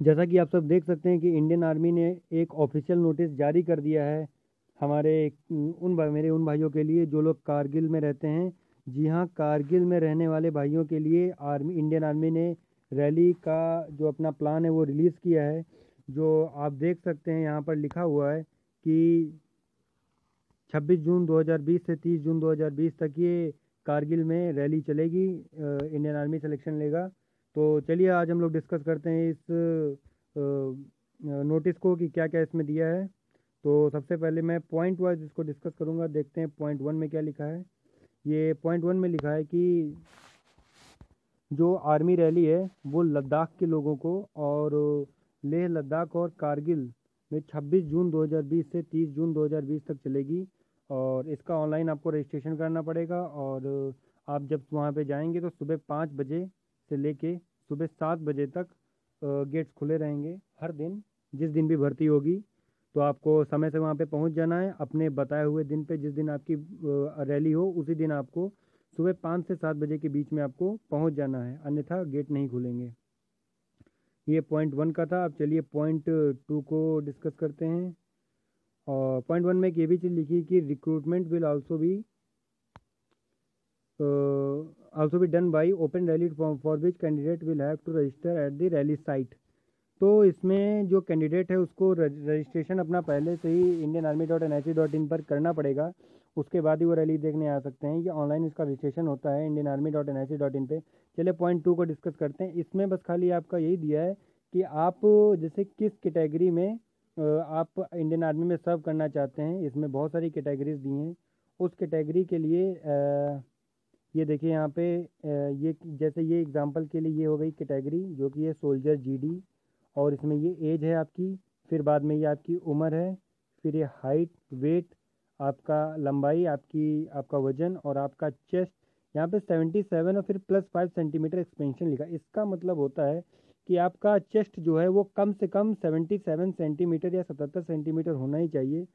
जैसा कि आप सब देख सकते हैं कि इंडियन आर्मी ने एक ऑफिशियल नोटिस जारी कर दिया है हमारे मेरे उन भाइयों के लिए जो लोग कारगिल में रहते हैं। जी हाँ, कारगिल में रहने वाले भाइयों के लिए इंडियन आर्मी ने रैली का जो अपना प्लान है वो रिलीज़ किया है। जो आप देख सकते हैं यहाँ पर लिखा हुआ है कि 26 जून 2020 से 30 जून 2020 तक ये कारगिल में रैली चलेगी। इंडियन आर्मी सिलेक्शन लेगा। तो चलिए आज हम लोग डिस्कस करते हैं इस नोटिस को कि क्या क्या इसमें दिया है। तो सबसे पहले मैं पॉइंट वाइज इसको डिस्कस करूंगा। देखते हैं पॉइंट वन में क्या लिखा है। ये पॉइंट वन में लिखा है कि जो आर्मी रैली है वो लद्दाख के लोगों को और लेह लद्दाख और कारगिल में 26 जून 2020 से 30 जून 2020 तक चलेगी। और इसका ऑनलाइन आपको रजिस्ट्रेशन करना पड़ेगा। और आप जब वहाँ पे जाएंगे तो सुबह 5 बजे से लेके सुबह 7 बजे तक गेट्स खुले रहेंगे हर दिन, जिस दिन भी भर्ती होगी। तो आपको समय से वहाँ पे पहुँच जाना है अपने बताए हुए दिन पे। जिस दिन आपकी रैली हो उसी दिन आपको सुबह 5 से 7 बजे के बीच में आपको पहुँच जाना है, अन्यथा गेट नहीं खुलेंगे। ये पॉइंट वन का था। अब चलिए पॉइंट टू को डिस्कस करते हैं। और पॉइंट वन में एक ये भी चीज़ लिखी कि recruitment will also be done by open rally for which candidate will have to register at the rally site। तो इसमें जो कैंडिडेट है उसको रजिस्ट्रेशन अपना पहले से ही indianarmy.nih.in पर करना पड़ेगा। उसके बाद ही वो रैली देखने आ सकते हैं। ये ऑनलाइन इसका रजिस्ट्रेशन होता है indianarmy.nih.in पे। चलिए पॉइंट टू को डिस्कस करते हैं। इसमें बस खाली आपका यही दिया है कि आप जैसे किस कैटेगरी में आप इंडियन आर्मी में सर्व करना चाहते हैं। इसमें बहुत सारी कैटेगरीज दी हैं। उस कैटेगरी के लिए ये देखिए यहाँ पे ये जैसे ये एग्जांपल के लिए ये हो गई कैटेगरी जो कि है सोल्जर जीडी। और इसमें ये एज है आपकी, फिर बाद में ये आपकी उम्र है, फिर ये हाइट वेट, आपका लंबाई, आपका वजन और आपका चेस्ट। यहाँ पे 77 और फिर +5 सेंटीमीटर एक्सपेंशन लिखा। इसका मतलब होता है कि आपका चेस्ट जो है वो कम से कम 77 सेंटीमीटर या 77 सेंटीमीटर होना ही चाहिए।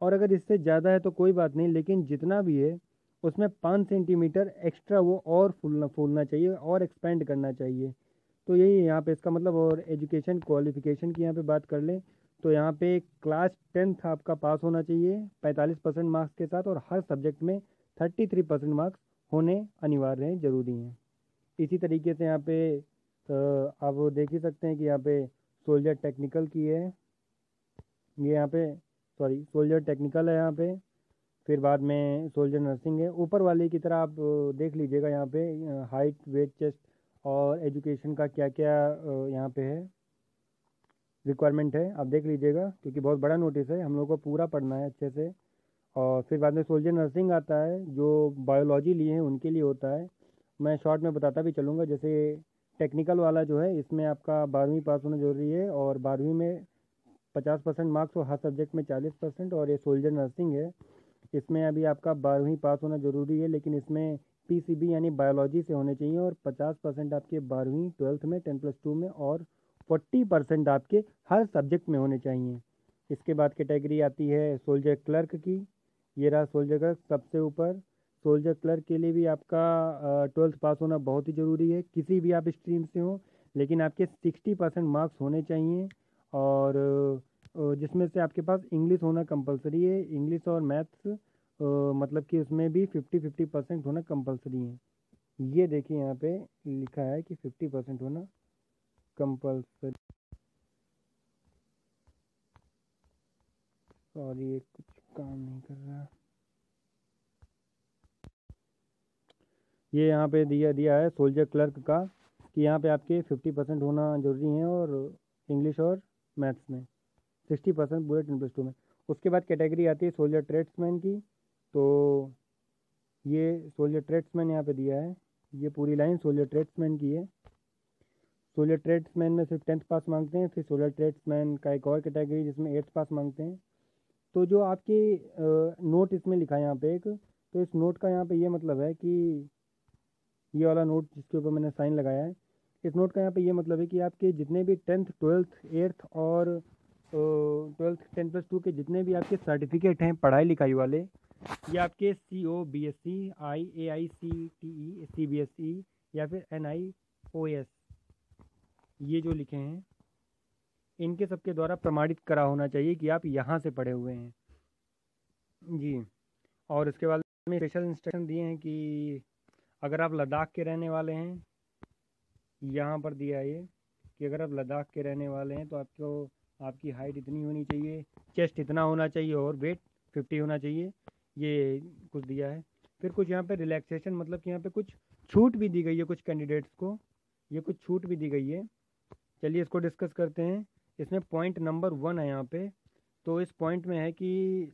और अगर इससे ज़्यादा है तो कोई बात नहीं, लेकिन जितना भी है उसमें 5 सेंटीमीटर एक्स्ट्रा वो और फूलना फूलना चाहिए और एक्सपेंड करना चाहिए। तो यही है यहाँ पे इसका मतलब। और एजुकेशन क्वालिफिकेशन की यहाँ पे बात कर लें तो यहाँ पे क्लास 10th आपका पास होना चाहिए 45% मार्क्स के साथ, और हर सब्जेक्ट में 33% मार्क्स होने अनिवार्य हैं, ज़रूरी हैं। इसी तरीके से यहाँ पे आप देख ही सकते हैं कि यहाँ पे सोल्जर टेक्निकल की है। ये यहाँ पे सॉरी सोल्जर टेक्निकल है यहाँ पे। फिर बाद में सोल्जर नर्सिंग है। ऊपर वाले की तरह आप देख लीजिएगा यहाँ पे हाइट वेट चेस्ट और एजुकेशन का क्या क्या यहाँ पे है रिक्वायरमेंट है, आप देख लीजिएगा क्योंकि बहुत बड़ा नोटिस है, हम लोग को पूरा पढ़ना है अच्छे से। और फिर बाद में सोल्जर नर्सिंग आता है जो बायोलॉजी लिए हैं उनके लिए होता है। मैं शॉर्ट में बताता भी चलूँगा। जैसे टेक्निकल वाला जो है इसमें आपका 12वीं पास होना जरूरी है, और 12वीं में 50% मार्क्स हो, हर सब्जेक्ट में 40%। और ये सोल्जर नर्सिंग है, इसमें अभी आपका 12वीं पास होना ज़रूरी है, लेकिन इसमें पीसीबी यानी बायोलॉजी से होने चाहिए। और 50% आपके 12वीं 12th में 10+2 में, और 40% आपके हर सब्जेक्ट में होने चाहिए। इसके बाद कैटेगरी आती है सोल्जर क्लर्क की। ये रहा सोल्जर क्लर्क सबसे ऊपर। सोल्जर क्लर्क के लिए भी आपका 12th पास होना बहुत ही ज़रूरी है, किसी भी आप स्ट्रीम से हो, लेकिन आपके 60% मार्क्स होने चाहिए। और जिसमें से आपके पास इंग्लिश होना कंपलसरी है। इंग्लिश और मैथ्स मतलब कि उसमें भी 50-50% होना कंपलसरी है। ये देखिए यहाँ पे लिखा है कि 50% होना कंपलसरी। सॉरी ये कुछ काम नहीं कर रहा। ये यहाँ पे दिया दिया है सोल्जर क्लर्क का कि यहाँ पे आपके 50% होना जरूरी है, और इंग्लिश और मैथ्स में 60% पूरे 10+2 में। उसके बाद कैटेगरी आती है सोल्जर ट्रेड्समैन की। तो ये सोल्जर ट्रेड्समैन यहाँ पे दिया है, ये पूरी लाइन सोल्जर ट्रेड्समैन की है। सोलर ट्रेड्समैन में सिर्फ 10th पास मांगते हैं। फिर सोलर ट्रेड्समैन का एक और कैटेगरी जिसमें 8th पास मांगते हैं। तो जो आपके नोट इसमें लिखा है यहाँ पे एक, तो इस नोट का यहाँ पे ये मतलब है कि ये वाला नोट जिसके ऊपर मैंने साइन लगाया है, इस नोट का यहाँ पे ये मतलब है कि आपके जितने भी 10th 12th 8th और 12th 10+2 के जितने भी आपके सर्टिफिकेट हैं पढ़ाई लिखाई वाले, ये आपके COBSE IAICTE CBSE या फिर NIOS ये जो लिखे हैं इनके सबके द्वारा प्रमाणित करा होना चाहिए कि आप यहाँ से पढ़े हुए हैं जी। और उसके बाद में स्पेशल इंस्ट्रक्शन दिए हैं कि अगर आप लद्दाख के रहने वाले हैं, यहाँ पर दिया है ये कि अगर आप लद्दाख के रहने वाले हैं तो आपको आपकी हाइट इतनी होनी चाहिए, चेस्ट इतना होना चाहिए और वेट 50 होना चाहिए, ये कुछ दिया है। फिर कुछ यहाँ पे रिलैक्सेशन, मतलब कि यहाँ पे कुछ छूट भी दी गई है कुछ कैंडिडेट्स को, ये कुछ छूट भी दी गई है। चलिए इसको डिस्कस करते हैं। इसमें पॉइंट नंबर 1 है यहाँ पे। तो इस पॉइंट में है कि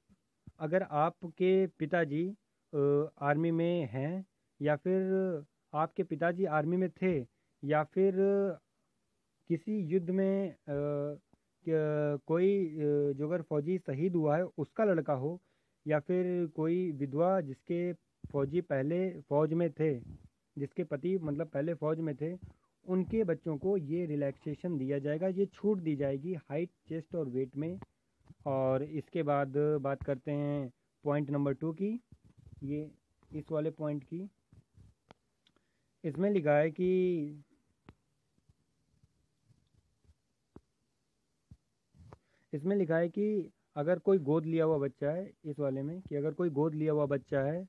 अगर आपके पिताजी आर्मी में हैं, या फिर आपके पिताजी आर्मी में थे, या फिर किसी युद्ध में कोई जो अगर फौजी शहीद हुआ है उसका लड़का हो, या फिर कोई विधवा जिसके फौजी पहले फौज में थे, जिसके पति मतलब पहले फौज में थे, उनके बच्चों को ये रिलैक्सेशन दिया जाएगा, ये छूट दी जाएगी हाइट, चेस्ट और वेट में। और इसके बाद बात करते हैं पॉइंट नंबर 2 की, ये इस वाले पॉइंट की। इसमें लिखा है कि अगर कोई गोद लिया हुआ बच्चा है, इस वाले में कि अगर कोई गोद लिया हुआ बच्चा है,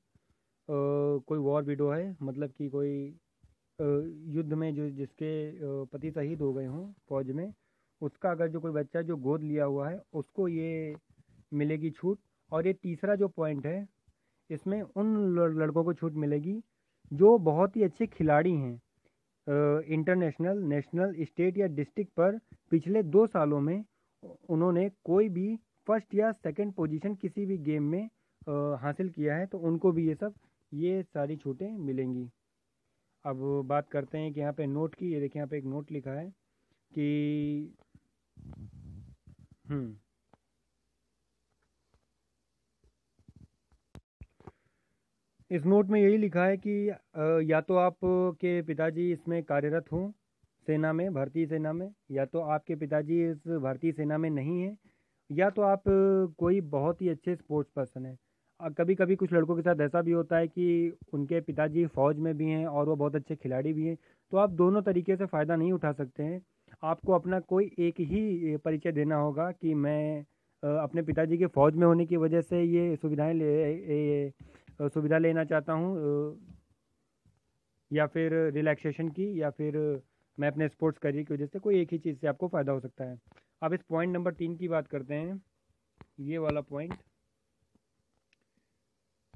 कोई वॉर विडो है, मतलब कि कोई युद्ध में जो जिसके पति शहीद हो गए हों फौज में, उसका अगर जो कोई बच्चा जो गोद लिया हुआ है उसको ये मिलेगी छूट। और ये तीसरा जो पॉइंट है, इसमें उन लड़कों को छूट मिलेगी जो बहुत ही अच्छे खिलाड़ी हैं, इंटरनेशनल, नेशनल, स्टेट या डिस्ट्रिक्ट पर पिछले 2 सालों में उन्होंने कोई भी फर्स्ट या सेकंड पोजीशन किसी भी गेम में हासिल किया है, तो उनको भी ये सारी छूटें मिलेंगी। अब बात करते हैं कि यहाँ पे नोट की। ये देखिए यहाँ पे एक नोट लिखा है कि इस नोट में यही लिखा है कि या तो आप के पिताजी इसमें कार्यरत हों सेना में, भारतीय सेना में, या तो आपके पिताजी इस भारतीय सेना में नहीं है, या तो आप कोई बहुत ही अच्छे स्पोर्ट्स पर्सन है। कभी कभी कुछ लड़कों के साथ ऐसा भी होता है कि उनके पिताजी फौज में भी हैं और वो बहुत अच्छे खिलाड़ी भी हैं, तो आप दोनों तरीके से फ़ायदा नहीं उठा सकते हैं। आपको अपना कोई एक ही परिचय देना होगा कि मैं अपने पिताजी के फौज में होने की वजह से ये सुविधा लेना चाहता हूँ, या फिर रिलैक्सेशन की, या फिर मैं अपने स्पोर्ट्स करियर की वजह से, कोई एक ही चीज़ से आपको फ़ायदा हो सकता है। अब इस पॉइंट नंबर 3 की बात करते हैं, ये वाला पॉइंट।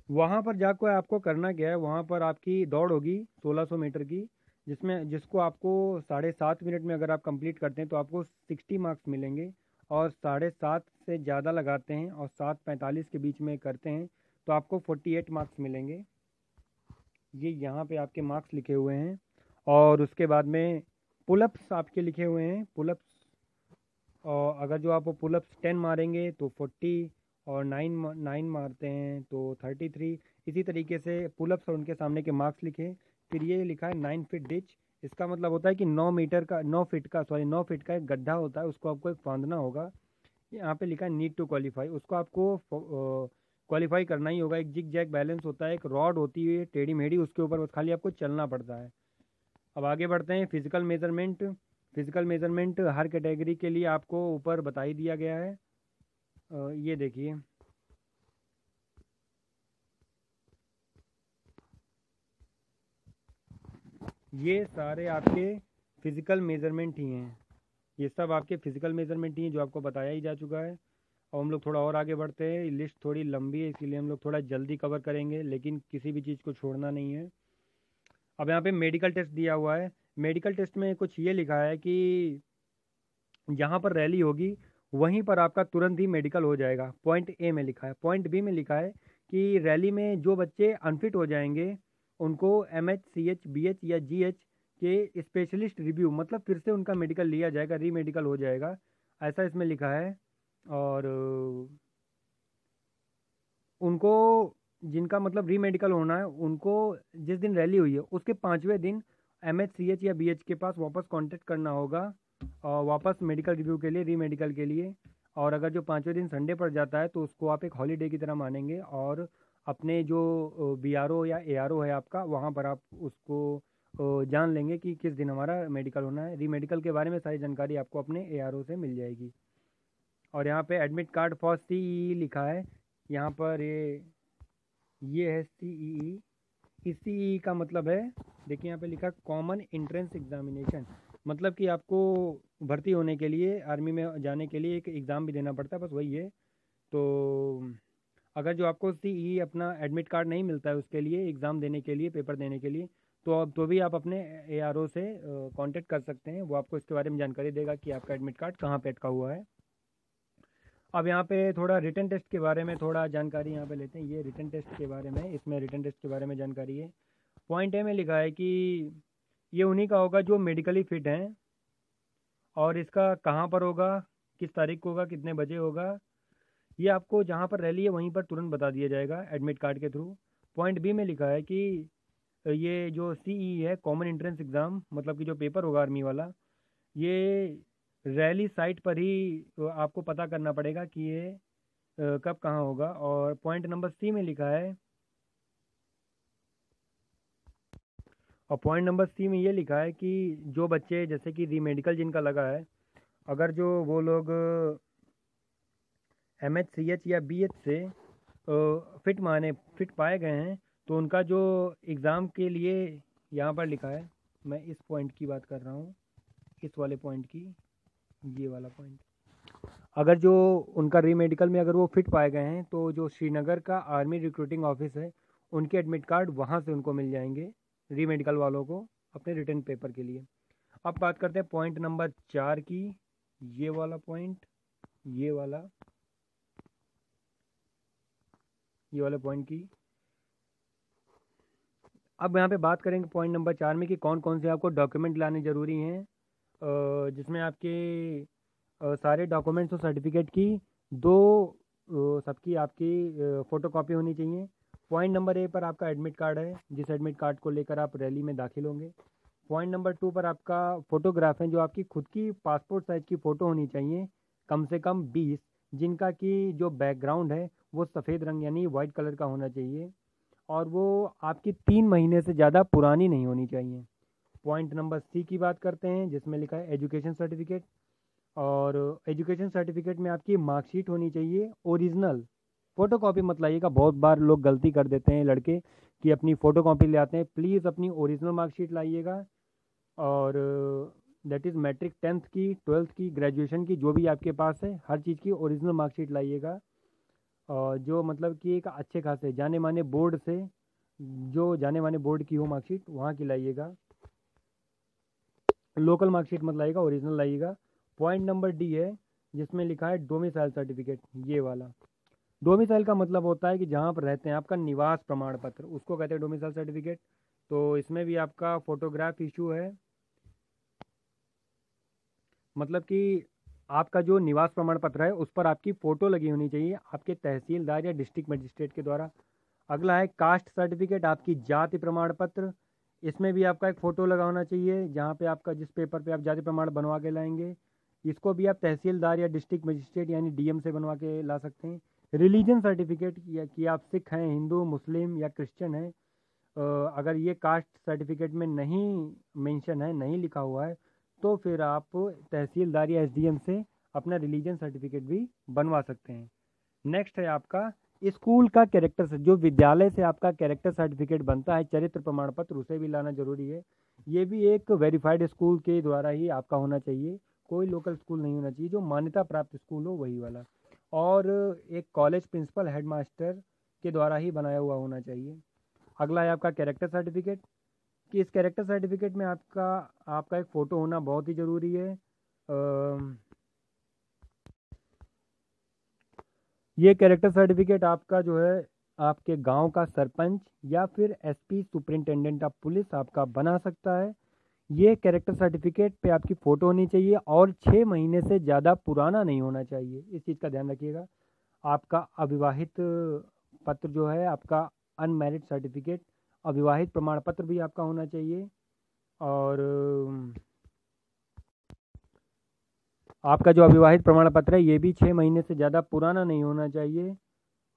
वहाँ पर जाकर आपको करना क्या है, वहाँ पर आपकी दौड़ होगी 1600 मीटर की, जिसको आपको 7.5 मिनट में अगर आप कंप्लीट करते हैं तो आपको 60 मार्क्स मिलेंगे। और 7.5 से ज़्यादा लगाते हैं और 7:45 के बीच में करते हैं तो आपको 48 मार्क्स मिलेंगे। ये यहाँ पे आपके मार्क्स लिखे हुए हैं। और उसके बाद में पुलअप्स आपके लिखे हुए हैं, पुलअप्स। और अगर जो आप पुलअप्स 10 मारेंगे तो 40, और 9 मारते हैं तो 33। इसी तरीके से पुलअप्स और उनके सामने के मार्क्स लिखे। फिर ये लिखा है 9 फीट डिच। इसका मतलब होता है कि 9 फीट का एक गड्ढा होता है, उसको आपको एक फांदना होगा। यहाँ पे लिखा है नीड टू क्वालिफाई, उसको आपको क्वालिफाई करना ही होगा। एक जिग जैग बैलेंस होता है, एक रॉड होती है टेढ़ी मेढ़ी, उसके ऊपर बस खाली आपको चलना पड़ता है। अब आगे बढ़ते हैं। फिजिकल मेजरमेंट हर कैटेगरी के लिए आपको ऊपर बता ही दिया गया है। ये देखिए, ये सारे आपके फिजिकल मेजरमेंट ही हैं, ये सब आपके फिजिकल मेजरमेंट ही हैं जो आपको बताया ही जा चुका है। और हम लोग थोड़ा और आगे बढ़ते हैं। लिस्ट थोड़ी लंबी है इसीलिए हम लोग थोड़ा जल्दी कवर करेंगे, लेकिन किसी भी चीज़ को छोड़ना नहीं है। अब यहाँ पे मेडिकल टेस्ट दिया हुआ है। मेडिकल टेस्ट में कुछ ये लिखा है कि जहाँ पर रैली होगी वहीं पर आपका तुरंत ही मेडिकल हो जाएगा, पॉइंट ए में लिखा है। पॉइंट बी में लिखा है कि रैली में जो बच्चे अनफिट हो जाएंगे उनको MH, CH, BH या GH के स्पेशलिस्ट रिव्यू, मतलब फिर से उनका मेडिकल लिया जाएगा, री मेडिकल हो जाएगा, ऐसा इसमें लिखा है। और उनको जिनका मतलब री मेडिकल होना है, उनको जिस दिन रैली हुई है उसके 5वें दिन MH, CH या BH के पास वापस कांटेक्ट करना होगा, और वापस मेडिकल रिव्यू के लिए, री मेडिकल के लिए। और अगर जो 5वें दिन संडे पड़ जाता है तो उसको आप एक हॉलीडे की तरह मानेंगे, और अपने जो BRO या ARO है आपका, वहाँ पर आप उसको जान लेंगे कि किस दिन हमारा मेडिकल होना है। री मेडिकल के बारे में सारी जानकारी आपको अपने ARO से मिल जाएगी। और यहाँ पे एडमिट कार्ड फॉर CEE लिखा है, यहाँ पर ये है CEE। इस CEE का मतलब है, देखिए यहाँ पे लिखा कॉमन एंट्रेंस एग्जामिनेशन, मतलब कि आपको भर्ती होने के लिए, आर्मी में जाने के लिए एक एग्ज़ाम भी देना पड़ता है, बस वही है। तो अगर जो आपको CEE अपना एडमिट कार्ड नहीं मिलता है उसके लिए, एग्ज़ाम देने के लिए, पेपर देने के लिए, तो भी आप अपने ARO से कांटेक्ट कर सकते हैं। वो आपको इसके बारे में जानकारी देगा कि आपका एडमिट कार्ड कहाँ पे अटका हुआ है। अब यहाँ पे थोड़ा रिटन टेस्ट के बारे में थोड़ा जानकारी यहाँ पे लेते हैं। ये रिटन टेस्ट के बारे में, इसमें रिटन टेस्ट के बारे में जानकारी है। पॉइंट ए में लिखा है कि ये उन्हीं का होगा जो मेडिकली फिट हैं, और इसका कहाँ पर होगा, किस तारीख को होगा, कितने बजे होगा, ये आपको जहाँ पर रैली है वहीं पर तुरंत बता दिया जाएगा एडमिट कार्ड के थ्रू। पॉइंट बी में लिखा है कि ये जो CEE है, कॉमन एंट्रेंस एग्ज़ाम, मतलब कि जो पेपर होगा आर्मी वाला, ये रैली साइट पर ही आपको पता करना पड़ेगा कि ये कब कहाँ होगा। और पॉइंट नंबर C में लिखा है, और पॉइंट नंबर C में ये लिखा है कि जो बच्चे, जैसे कि री मेडिकल जिनका लगा है, अगर जो वो लोग MHCH या BH से फिट पाए गए हैं, तो उनका जो एग्ज़ाम के लिए यहाँ पर लिखा है, मैं इस पॉइंट की बात कर रहा हूँ, इस वाले पॉइंट की, ये वाला पॉइंट, अगर जो उनका री मेडिकल में अगर वो फिट पाए गए हैं, तो जो श्रीनगर का आर्मी रिक्रूटिंग ऑफिस है, उनके एडमिट कार्ड वहाँ से उनको मिल जाएंगे, री मेडिकल वालों को, अपने रिटर्न पेपर के लिए। अब बात करते हैं पॉइंट नंबर 4 की, ये वाला पॉइंट, ये वाला पॉइंट की। अब यहाँ पे बात करेंगे पॉइंट नंबर 4 में कि कौन कौन से आपको डॉक्यूमेंट लाने ज़रूरी हैं, जिसमें आपके सारे डॉक्यूमेंट्स और सर्टिफिकेट की सबकी आपकी फ़ोटोकॉपी होनी चाहिए। पॉइंट नंबर A पर आपका एडमिट कार्ड है, जिस एडमिट कार्ड को लेकर आप रैली में दाखिल होंगे। पॉइंट नंबर 2 पर आपका फ़ोटोग्राफ है, जो आपकी खुद की पासपोर्ट साइज़ की फ़ोटो होनी चाहिए, कम से कम 20, जिनका कि जो बैकग्राउंड है वो सफ़ेद रंग यानी वाइट कलर का होना चाहिए, और वो आपकी 3 महीने से ज़्यादा पुरानी नहीं होनी चाहिए। पॉइंट नंबर C की बात करते हैं, जिसमें लिखा है एजुकेशन सर्टिफिकेट, और एजुकेशन सर्टिफिकेट में आपकी मार्कशीट होनी चाहिए ओरिजिनल, फ़ोटोकॉपी मत लाइएगा। बहुत बार लोग गलती कर देते हैं लड़के कि अपनी फ़ोटोकॉपी ले आते हैं, प्लीज़ अपनी ओरिजिनल मार्कशीट लाइएगा। और दैट इज़ मैट्रिक 10th की, 12th की, ग्रेजुएशन की, जो भी आपके पास है, हर चीज़ की ओरिजिनल मार्कशीट लाइएगा। और जो मतलब कि एक अच्छे खासे जाने माने बोर्ड से, जो जाने माने बोर्ड की हो मार्कशीट, वहाँ की लाइएगा, लोकल मार्कशीट मत लाइएगा, ओरिजिनल लाइएगा। पॉइंट नंबर D है, जिसमें लिखा है डोमिसाइल सर्टिफिकेट, ये वाला। डोमिसाइल का मतलब होता है कि जहाँ पर रहते हैं, आपका निवास प्रमाण पत्र, उसको कहते हैं डोमिसाइल सर्टिफिकेट। तो इसमें भी आपका फ़ोटोग्राफ इशू है, मतलब कि आपका जो निवास प्रमाण पत्र है उस पर आपकी फ़ोटो लगी होनी चाहिए, आपके तहसीलदार या डिस्ट्रिक्ट मजिस्ट्रेट के द्वारा। अगला है कास्ट सर्टिफिकेट, आपकी जाति प्रमाण पत्र, इसमें भी आपका एक फ़ोटो लगा होना चाहिए, जहाँ पे आपका, जिस पेपर पे आप जाति प्रमाण बनवा के लाएंगे, इसको भी आप तहसीलदार या डिस्ट्रिक्ट मजिस्ट्रेट यानी DM से बनवा के ला सकते हैं। रिलीजन सर्टिफिकेट कि आप सिख हैं, हिंदू, मुस्लिम या क्रिश्चियन हैं, अगर ये कास्ट सर्टिफिकेट में नहीं मेंशन है, नहीं लिखा हुआ है, तो फिर आप तहसीलदार या SDM से अपना रिलीजन सर्टिफिकेट भी बनवा सकते हैं। नेक्स्ट है आपका स्कूल का कैरेक्टर से, जो विद्यालय से आपका कैरेक्टर सर्टिफिकेट बनता है, चरित्र प्रमाण पत्र, उसे भी लाना जरूरी है। ये भी एक वेरीफाइड स्कूल के द्वारा ही आपका होना चाहिए, कोई लोकल स्कूल नहीं होना चाहिए, जो मान्यता प्राप्त स्कूल हो वही वाला। और एक कॉलेज प्रिंसिपल, हेडमास्टर के द्वारा ही बनाया हुआ होना चाहिए। अगला है आपका कैरेक्टर सर्टिफिकेट, कि इस कैरेक्टर सर्टिफिकेट में आपका एक फ़ोटो होना बहुत ही ज़रूरी है। ये कैरेक्टर सर्टिफिकेट आपका जो है, आपके गांव का सरपंच या फिर SP सुपरिंटेंडेंट ऑफ पुलिस आपका बना सकता है। ये कैरेक्टर सर्टिफिकेट पे आपकी फ़ोटो होनी चाहिए, और 6 महीने से ज़्यादा पुराना नहीं होना चाहिए, इस चीज़ का ध्यान रखिएगा। आपका अविवाहित पत्र जो है, आपका अनमैरिड सर्टिफिकेट, अविवाहित प्रमाण पत्र भी आपका होना चाहिए। और आपका जो अविवाहित प्रमाण पत्र है, ये भी 6 महीने से ज़्यादा पुराना नहीं होना चाहिए,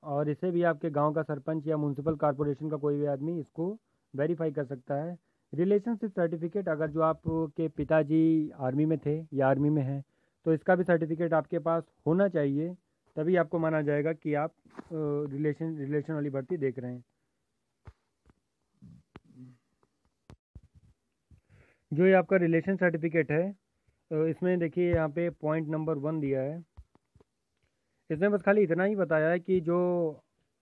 और इसे भी आपके गांव का सरपंच या म्यूनसिपल कॉरपोरेशन का कोई भी आदमी इसको वेरीफाई कर सकता है। रिलेशनशिप सर्टिफिकेट, अगर जो आपके पिताजी आर्मी में थे या आर्मी में हैं तो इसका भी सर्टिफिकेट आपके पास होना चाहिए, तभी आपको माना जाएगा कि आप रिलेशन वाली भर्ती देख रहे हैं। जो ये आपका रिलेशन सर्टिफिकेट है, इसमें देखिए यहाँ पे पॉइंट नंबर 1 दिया है। इसमें बस खाली इतना ही बताया है कि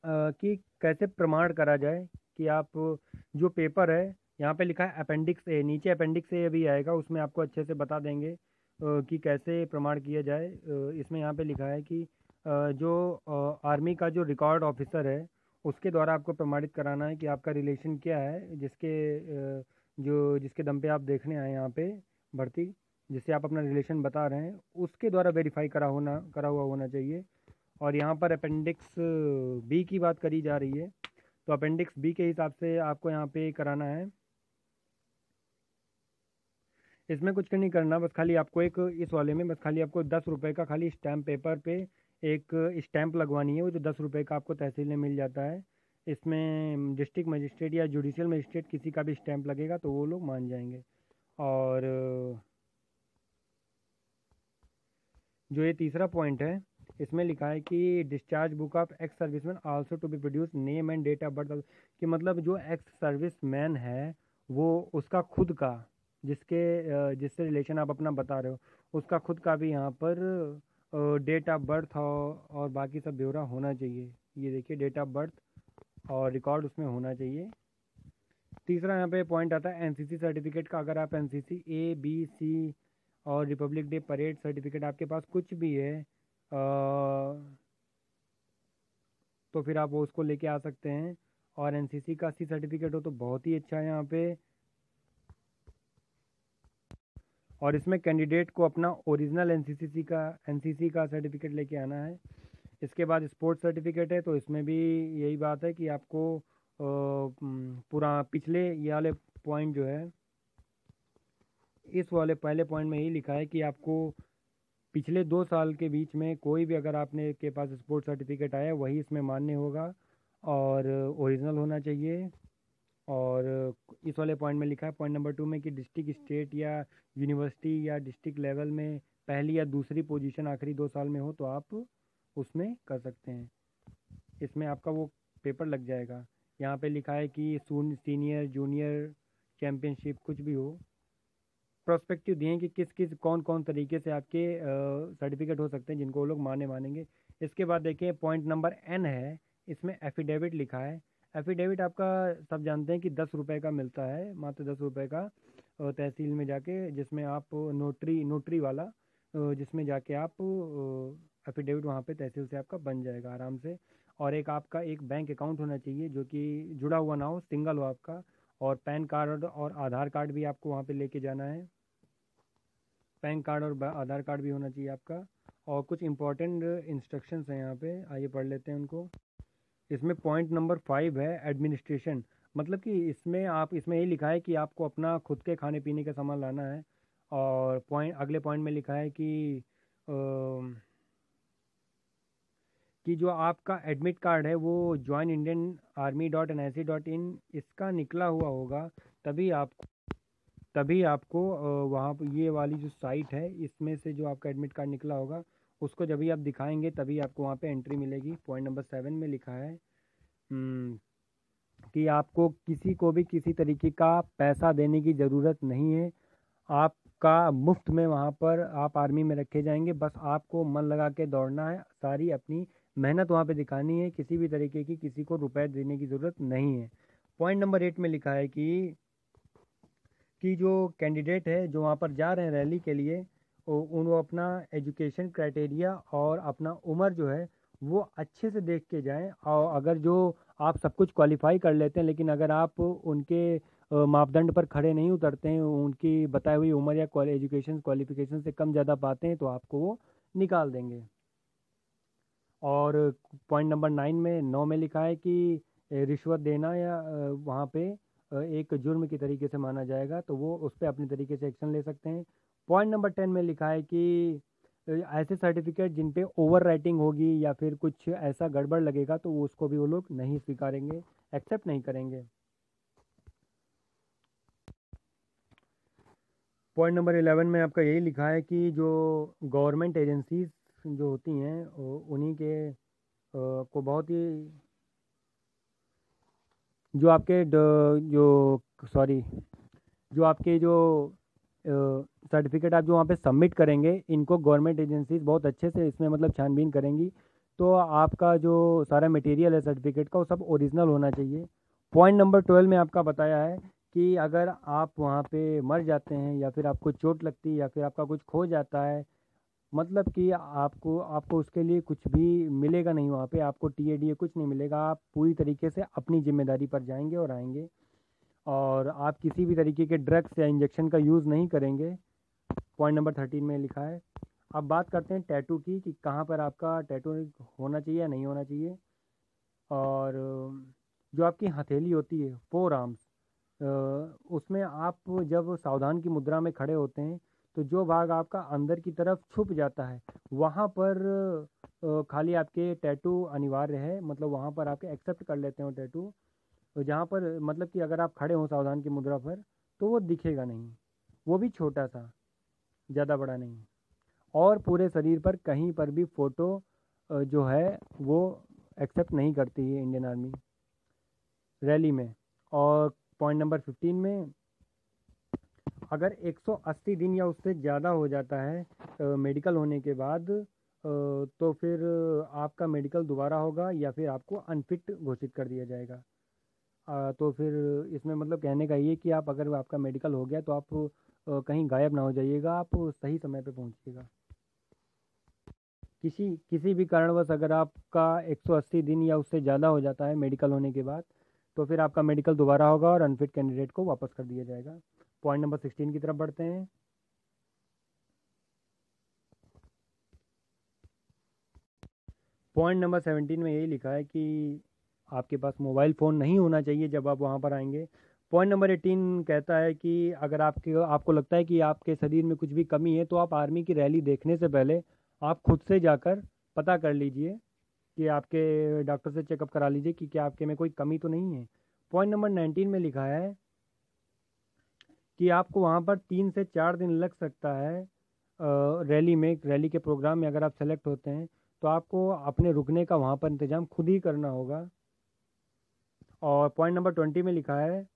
कि कैसे प्रमाण करा जाए कि आप जो पेपर है, यहाँ पे लिखा है अपेंडिक्स ए, नीचे अपेंडिक्स ए भी आएगा, उसमें आपको अच्छे से बता देंगे कि कैसे प्रमाण किया जाए। इसमें यहाँ पे लिखा है कि जो आर्मी का जो रिकॉर्ड ऑफिसर है उसके द्वारा आपको प्रमाणित कराना है कि आपका रिलेशन क्या है, जिसके दम पे आप देखने आए यहाँ पे भर्ती, जिससे आप अपना रिलेशन बता रहे हैं, उसके द्वारा वेरीफाई करा हुआ होना चाहिए। और यहाँ पर अपेंडिक्स बी की बात करी जा रही है, तो अपेंडिक्स बी के हिसाब से आपको यहाँ पे कराना है। इसमें कुछ नहीं करना, बस खाली आपको इस वाले में बस खाली आपको 10 रुपये का खाली स्टैम्प पेपर पे एक स्टैम्प लगवानी है, वो जो 10 रुपये का आपको तहसील में मिल जाता है। इसमें डिस्ट्रिक्ट मजिस्ट्रेट या जुडिशियल मजिस्ट्रेट किसी का भी स्टैम्प लगेगा तो वो लोग मान जाएंगे। और जो ये तीसरा पॉइंट है, इसमें लिखा है कि discharge book of ex serviceman also to be produce, name and date of birth, कि मतलब जो एक्स सर्विसमैन है वो उसका खुद का, जिससे रिलेशन आप अपना बता रहे हो, उसका खुद का भी यहाँ पर डेट ऑफ बर्थ और बाकी सब ब्यौरा होना चाहिए। ये देखिए डेट ऑफ बर्थ और रिकॉर्ड उसमें होना चाहिए। तीसरा यहाँ पे पॉइंट आता है एनसीसी सर्टिफिकेट का। अगर आप एनसीसी ए बी सी और रिपब्लिक डे परेड सर्टिफिकेट आपके पास कुछ भी है तो फिर आप वो उसको लेके आ सकते हैं। और एनसीसी का सी सर्टिफिकेट हो तो बहुत ही अच्छा है यहाँ पे। और इसमें कैंडिडेट को अपना ओरिजिनल एनसीसी का सर्टिफिकेट लेके आना है। इसके बाद स्पोर्ट्स सर्टिफिकेट है, तो इसमें भी यही बात है कि आपको पूरा पिछले ये वाले पॉइंट जो है, इस वाले पहले पॉइंट में यही लिखा है कि आपको पिछले 2 साल के बीच में कोई भी अगर आपने के पास स्पोर्ट्स सर्टिफिकेट आया वही इसमें मान्य होगा और ओरिजिनल होना चाहिए। और इस वाले पॉइंट में लिखा है पॉइंट नंबर 2 में कि डिस्ट्रिक्ट, स्टेट या यूनिवर्सिटी या डिस्ट्रिक्ट लेवल में पहली या दूसरी पोजीशन आखिरी 2 साल में हो तो आप उसमें कर सकते हैं। इसमें आपका वो पेपर लग जाएगा। यहाँ पे लिखा है कि सीनियर जूनियर चैम्पियनशिप कुछ भी हो, प्रोस्पेक्टिव दिए हैं कि किस किस कौन कौन तरीके से आपके सर्टिफिकेट हो सकते हैं जिनको वो लोग मानेंगे। इसके बाद देखिए पॉइंट नंबर एन है, इसमें एफिडेविट लिखा है। एफिडेविट आपका सब जानते हैं कि 10 रुपये का मिलता है, मात्र 10 रुपये का, तहसील में जाके, जिसमें आप नोटरी वाला, जिसमें जाके आप एफिडेविट वहाँ पे तहसील से आपका बन जाएगा आराम से। और आपका एक बैंक अकाउंट होना चाहिए जो कि जुड़ा हुआ ना हो, सिंगल हो आपका। और पैन कार्ड और आधार कार्ड भी आपको वहाँ पे लेके जाना है। पैन कार्ड और आधार कार्ड भी होना चाहिए आपका। और कुछ इंपॉर्टेंट इंस्ट्रक्शंस हैं यहाँ पे, आइए पढ़ लेते हैं उनको। इसमें पॉइंट नंबर 5 है एडमिनिस्ट्रेशन, मतलब कि इसमें ये लिखा है कि आपको अपना खुद के खाने पीने का सामान लाना है। और अगले पॉइंट में लिखा है कि जो आपका एडमिट कार्ड है वो joinIndianArmy.nic.in इसका निकला हुआ होगा, तभी आपको वहाँ पर ये वाली जो साइट है इसमें से जो आपका एडमिट कार्ड निकला होगा उसको जब भी आप दिखाएंगे तभी आपको वहाँ पे एंट्री मिलेगी। पॉइंट नंबर 7 में लिखा है कि आपको किसी को भी किसी तरीके का पैसा देने की ज़रूरत नहीं है। आपका मुफ्त में वहाँ पर आप आर्मी में रखे जाएंगे, बस आपको मन लगा के दौड़ना है, सारी अपनी मेहनत वहाँ पे दिखानी है, किसी भी तरीके की किसी को रुपए देने की ज़रूरत नहीं है। पॉइंट नंबर 8 में लिखा है कि जो कैंडिडेट है जो वहाँ पर जा रहे हैं रैली के लिए, वो अपना एजुकेशन क्राइटेरिया और अपना उम्र जो है वो अच्छे से देख के जाएं। और अगर जो आप सब कुछ क्वालिफाई कर लेते हैं लेकिन अगर आप उनके मापदंड पर खड़े नहीं उतरते हैं, उनकी बताई हुई उम्र या एजुकेशन क्वालिफिकेशन से कम ज़्यादा पाते हैं तो आपको वो निकाल देंगे। और पॉइंट नंबर 9 में लिखा है कि रिश्वत देना या वहाँ पे एक जुर्म की तरीके से माना जाएगा, तो वो उस पर अपने तरीके से एक्शन ले सकते हैं। पॉइंट नंबर 10 में लिखा है कि ऐसे सर्टिफिकेट जिन पे ओवर राइटिंग होगी या फिर कुछ ऐसा गड़बड़ लगेगा तो उसको भी वो लोग नहीं स्वीकारेंगे, एक्सेप्ट नहीं करेंगे। पॉइंट नंबर 11 में आपका यही लिखा है कि जो गवर्नमेंट एजेंसीज जो होती हैं उन्हीं के को बहुत ही जो आपके जो सॉरी जो आपके जो सर्टिफिकेट आप जो वहाँ पे सबमिट करेंगे, इनको गवर्नमेंट एजेंसीज बहुत अच्छे से इसमें मतलब छानबीन करेंगी। तो आपका जो सारा मटेरियल है सर्टिफिकेट का वो सब ओरिजिनल होना चाहिए। पॉइंट नंबर 12 में आपका बताया है कि अगर आप वहाँ पे मर जाते हैं या फिर आपको चोट लगती है या फिर आपका कुछ खो जाता है, मतलब कि आपको आपको उसके लिए कुछ भी मिलेगा नहीं, वहाँ पे आपको टीए कुछ नहीं मिलेगा। आप पूरी तरीके से अपनी जिम्मेदारी पर जाएंगे और आएंगे, और आप किसी भी तरीके के ड्रग्स या इंजेक्शन का यूज़ नहीं करेंगे। पॉइंट नंबर 13 में लिखा है। अब बात करते हैं टैटू की कि कहाँ पर आपका टैटू होना चाहिए या नहीं होना चाहिए। और जो आपकी हथेली होती है, फोर आर्म्स, उसमें आप जब सावधान की मुद्रा में खड़े होते हैं तो जो भाग आपका अंदर की तरफ छुप जाता है वहाँ पर खाली आपके टैटू अनिवार्य है, मतलब वहाँ पर आपके एक्सेप्ट कर लेते हैं टैटू। तो जहाँ पर मतलब कि अगर आप खड़े हों सावधान की मुद्रा पर तो वो दिखेगा नहीं, वो भी छोटा सा, ज़्यादा बड़ा नहीं। और पूरे शरीर पर कहीं पर भी फ़ोटो जो है वो एक्सेप्ट नहीं करती है इंडियन आर्मी रैली में। और पॉइंट नंबर 15 में, अगर 180 दिन या उससे ज़्यादा हो जाता है मेडिकल होने के बाद, तो फिर आपका मेडिकल दोबारा होगा या फिर आपको अनफिट घोषित कर दिया जाएगा। तो फिर इसमें मतलब कहने का ये कि आप अगर आपका मेडिकल हो गया तो आप कहीं गायब ना हो जाइएगा, आप सही समय पे पहुंचिएगा। किसी किसी भी कारणवश अगर आपका 180 दिन या उससे ज़्यादा हो जाता है मेडिकल होने के बाद, तो फिर आपका मेडिकल दोबारा होगा और अनफिट कैंडिडेट को वापस कर दिया जाएगा। पॉइंट नंबर 16 की तरफ बढ़ते हैं। पॉइंट नंबर 17 में यही लिखा है कि आपके पास मोबाइल फ़ोन नहीं होना चाहिए जब आप वहाँ पर आएंगे। पॉइंट नंबर 18 कहता है कि अगर आपको लगता है कि आपके शरीर में कुछ भी कमी है तो आप आर्मी की रैली देखने से पहले आप खुद से जाकर पता कर लीजिए कि आपके डॉक्टर से चेकअप करा लीजिए कि क्या आपके में कोई कमी तो नहीं है। पॉइंट नंबर 19 में लिखा है कि आपको वहाँ पर 3 से 4 दिन लग सकता है रैली के प्रोग्राम में अगर आप सेलेक्ट होते हैं तो आपको अपने रुकने का वहाँ पर इंतज़ाम खुद ही करना होगा। और पॉइंट नंबर 20 में लिखा है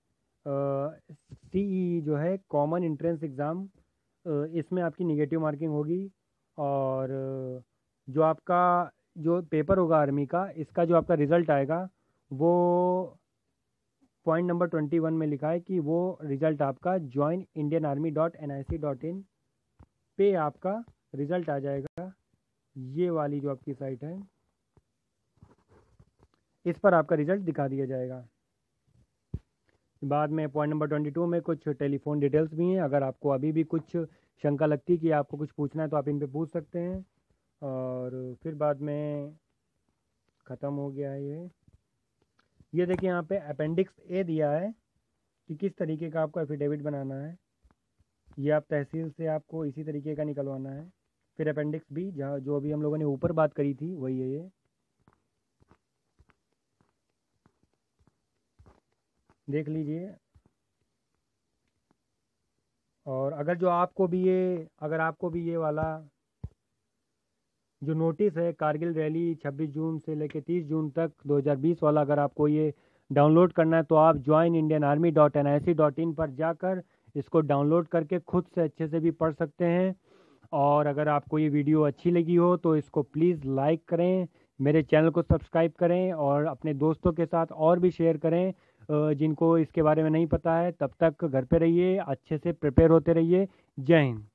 सीई जो है कॉमन एंट्रेंस एग्ज़ाम, इसमें आपकी निगेटिव मार्किंग होगी। और जो आपका जो पेपर होगा आर्मी का, इसका जो आपका रिज़ल्ट आएगा वो पॉइंट नंबर 21 में लिखा है कि वो रिज़ल्ट आपका joinindianarmy.nic.in पे आपका रिज़ल्ट आ जाएगा। ये वाली जो आपकी साइट है इस पर आपका रिज़ल्ट दिखा दिया जाएगा। बाद में पॉइंट नंबर 22 में कुछ टेलीफोन डिटेल्स भी हैं। अगर आपको अभी भी कुछ शंका लगती है कि आपको कुछ पूछना है तो आप इन पे पूछ सकते हैं। और फिर बाद में ख़त्म हो गया है ये देखिए यहाँ पे अपेंडिक्स ए दिया है कि किस तरीके का आपको एफिडेविट बनाना है। ये आप तहसील से आपको इसी तरीके का निकलवाना है। फिर अपेंडिक्स बी, जहाँ जो अभी हम लोगों ने ऊपर बात करी थी वही है ये, देख लीजिए। और अगर आपको भी ये वाला जो नोटिस है कारगिल रैली 26 जून से लेकर 30 जून तक 2020 वाला, अगर आपको ये डाउनलोड करना है तो आप joinindianarmy.nic.in पर जाकर इसको डाउनलोड करके खुद से अच्छे से भी पढ़ सकते हैं। और अगर आपको ये वीडियो अच्छी लगी हो तो इसको प्लीज़ लाइक करें, मेरे चैनल को सब्सक्राइब करें और अपने दोस्तों के साथ और भी शेयर करें जिनको इसके बारे में नहीं पता है। तब तक घर पे रहिए, अच्छे से प्रिपेयर होते रहिए। जय हिंद।